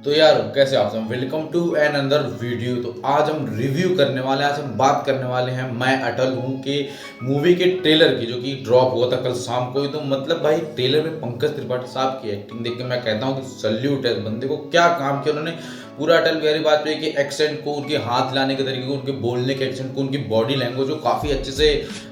तो यार कैसे आप सब, welcome to an another video. तो आज हम रिव्यू करने वाले हैं, आज हम बात करने वाले हैं मैं अटल हूँ के मूवी के ट्रेलर की, जो कि ड्रॉप हुआ था कल शाम को ही। तो मतलब भाई ट्रेलर में पंकज त्रिपाठी साहब की एक्टिंग देख के मैं कहता हूँ कि सल्यूट है बंदे को, क्या काम किया उन्होंने। पूरा अटल बिहारी वाजपेयी के एक्सेंट को, उनके हाथ लाने के तरीके को, उनके बोलने के एक्सेंट को, उनकी बॉडी लैंग्वेज को काफ़ी अच्छे से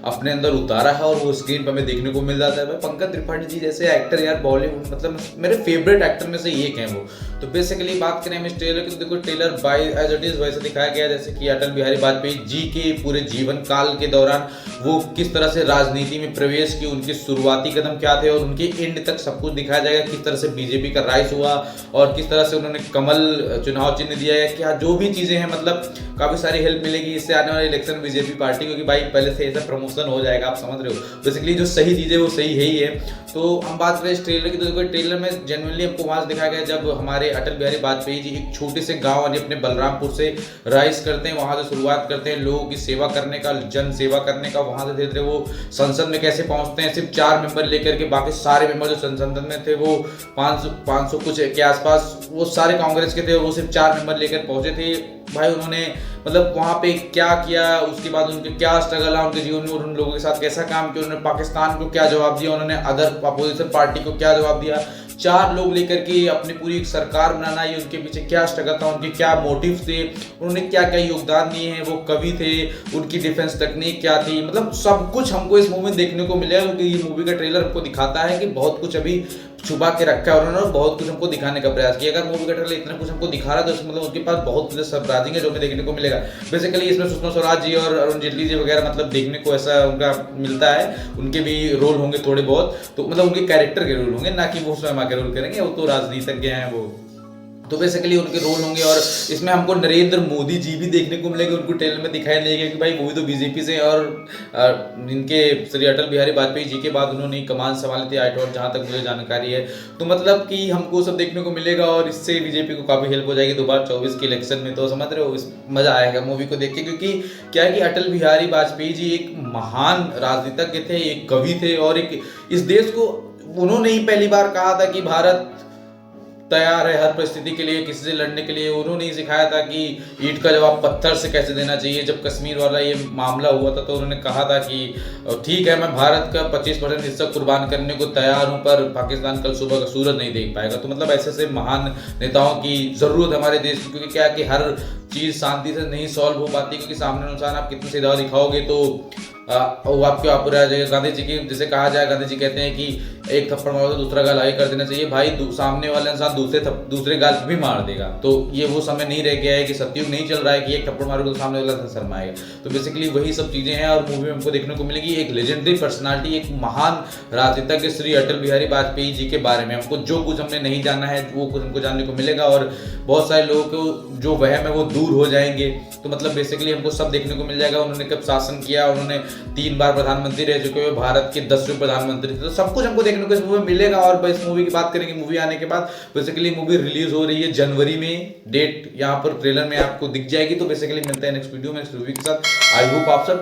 अपने अंदर उतारा है और वो स्क्रीन पर हमें देखने को मिल जाता है। भाई पंकज त्रिपाठी जी जैसे एक्टर यार बॉलीवुड मतलब मेरे फेवरेट एक्टर में से एक हैं वो। तो बेसिकली बात करें हम इस ट्रेलर की, तो देखो trailer by as it is वैसे दिखाया गया जैसे कि अटल बिहारी वाजपेयी जी के पूरे जीवन काल के दौरान वो किस तरह से राजनीति में प्रवेश की, उनके शुरुआती कदम क्या थे और उनके एंड तक सब कुछ दिखाया जाएगा। किस तरह से बीजेपी का राइज हुआ और किस तरह से उन्होंने कमल चुनाव चिन्ह दिया है, क्या जो भी चीजें हैं, मतलब काफी सारी हेल्प मिलेगी इससे आने वाले इलेक्शन बीजेपी पार्टी, क्योंकि भाई पहले से ऐसा प्रमोशन हो जाएगा, आप समझ रहे हो। बेसिकली जो सही चीजें वो सही है ही है। तो हम बात करें इस ट्रेलर की, तो देखो ट्रेलर में जेनुअनली हमको वहां से दिखाया गया जब हमारे अटल बिहारी वाजपेयी जी एक छोटे से गांव यानी अपने बलरामपुर से राइज करते हैं, वहां से शुरुआत करते हैं लोगों की सेवा करने का, जन सेवा करने का। वहां से धीरे धीरे वो संसद में कैसे पहुंचते हैं, सिर्फ 4 मेंबर लेकर के, बाकी सारे मेंबर जो संसद में थे वो 500 कुछ के आसपास, वो सारे कांग्रेस के थे, वो सिर्फ 4 मेंबर लेकर पहुंचे थे। भाई उन्होंने मतलब वहां पे क्या किया, उसके बाद उनके क्या स्ट्रगल रहा उनके जीवन में और उन लोगों के साथ कैसा काम किया, उन्होंने पाकिस्तान को क्या जवाब दिया, उन्होंने अदर अपोजिशन पार्टी को क्या जवाब दिया। 4 लोग लेकर के अपनी पूरी सरकार बनाना, ये उनके पीछे क्या स्ट्रगल था, उनके क्या मोटिव थे, उन्होंने क्या क्या योगदान दिए हैं, वो कवि थे, उनकी डिफेंस टेक्निक क्या थी, मतलब सब कुछ हमको इस मूवी में देखने को मिलेगा। क्योंकि ये मूवी का ट्रेलर हमको दिखाता है कि बहुत कुछ अभी छुपा के रखा है उन्होंने और बहुत कुछ हमको दिखाने का प्रयास किया। अगर मूवी का ट्रेलर इतना कुछ हमको दिखा रहा है तो मतलब उसके पास बहुत सरप्राइजिंग है जो हमें देखने को मिलेगा। बेसिकली इसमें सुषमा स्वराज जी और अरुण जेटली जी वगैरह मतलब देखने को ऐसा उनका मिलता है, उनके भी रोल होंगे थोड़े बहुत, तो मतलब उनके कैरेक्टर के रोल होंगे, ना कि वो स्वयं के रोल करेंगे, वो तो राजनीतिज्ञ हैं वो। तो बेसिकली उनके रोल होंगे और इसमें हमको नरेंद्र मोदी जी भी देखने को मिलेंगे, उनको ट्रेलर में दिखाई नहीं गया कि भाई वो भी तो बीजेपी से और इनके श्री अटल बिहारी वाजपेयी जी के बाद उन्होंने कमान संभाली थी आईटॉन, जहाँ तक मुझे जानकारी है। तो मतलब कि हमको सब देखने को मिलेगा और इससे बीजेपी को काफ़ी हेल्प हो जाएगी 2024 के इलेक्शन में। तो समझ रहे हो, इस मज़ा आएगा मूवी को देख के, क्योंकि क्या है कि अटल बिहारी वाजपेयी जी एक महान राजनीतिज्ञ थे, एक कवि थे और एक इस देश को उन्होंने ही पहली बार कहा था कि भारत तैयार है हर परिस्थिति के लिए, किसी से लड़ने के लिए। उन्होंने ही सिखाया था कि ईंट का जवाब पत्थर से कैसे देना चाहिए। जब कश्मीर वाला ये मामला हुआ था तो उन्होंने कहा था कि ठीक है मैं भारत का 25% हिस्सा कुर्बान करने को तैयार हूं, पर पाकिस्तान कल सुबह का सूरज नहीं देख पाएगा। तो मतलब ऐसे ऐसे महान नेताओं की जरूरत है हमारे देश की, क्योंकि क्या है कि हर चीज़ शांति से नहीं सॉल्व हो पाती, क्योंकि सामने इंसान आप कितने सीधा दिखाओगे तो वो आपके आप पूरा आ जाएगा। गांधी जी की जैसे कहा जाए, गांधी जी कहते हैं कि एक थप्पड़ मारो तो दूसरा गाल आगे कर देना चाहिए। भाई सामने वाला इंसान दूसरे गाल पे भी मार देगा। तो ये वो समय नहीं रह गया है कि सतयुग नहीं चल रहा है कि एक थप्पड़ मारोगे तो सामने वाला इंसान शर्माएगा। तो बेसिकली वही सब चीज़ें हैं और मूवी में हमको देखने को मिलेगी एक लेजेंडरी पर्सनालिटी, एक महान राजनेता श्री अटल बिहारी वाजपेयी जी के बारे में हमको जो कुछ हमने नहीं जाना है वो कुछ हमको जानने को मिलेगा और बहुत सारे लोगों को जो वहम है वो दूर हो जाएंगे। तो मतलब बेसिकली हमको सब देखने को मिल जाएगा। उन्होंने कब शासन किया, उन्होंने 3 बार प्रधानमंत्री रह चुके हुए, भारत के 10वें प्रधानमंत्री थे, तो सब कुछ हमको देखने को इस मूवी में मिलेगा। और इस मूवी की बात करेंगे मूवी आने के बाद, बेसिकली मूवी रिलीज हो रही है जनवरी में, डेट यहाँ पर ट्रेलर में आपको दिख जाएगी। तो बेसिकली मिलते हैं नेक्स्ट वीडियो में नेक्स्ट मूवी के साथ। आई होप आप सब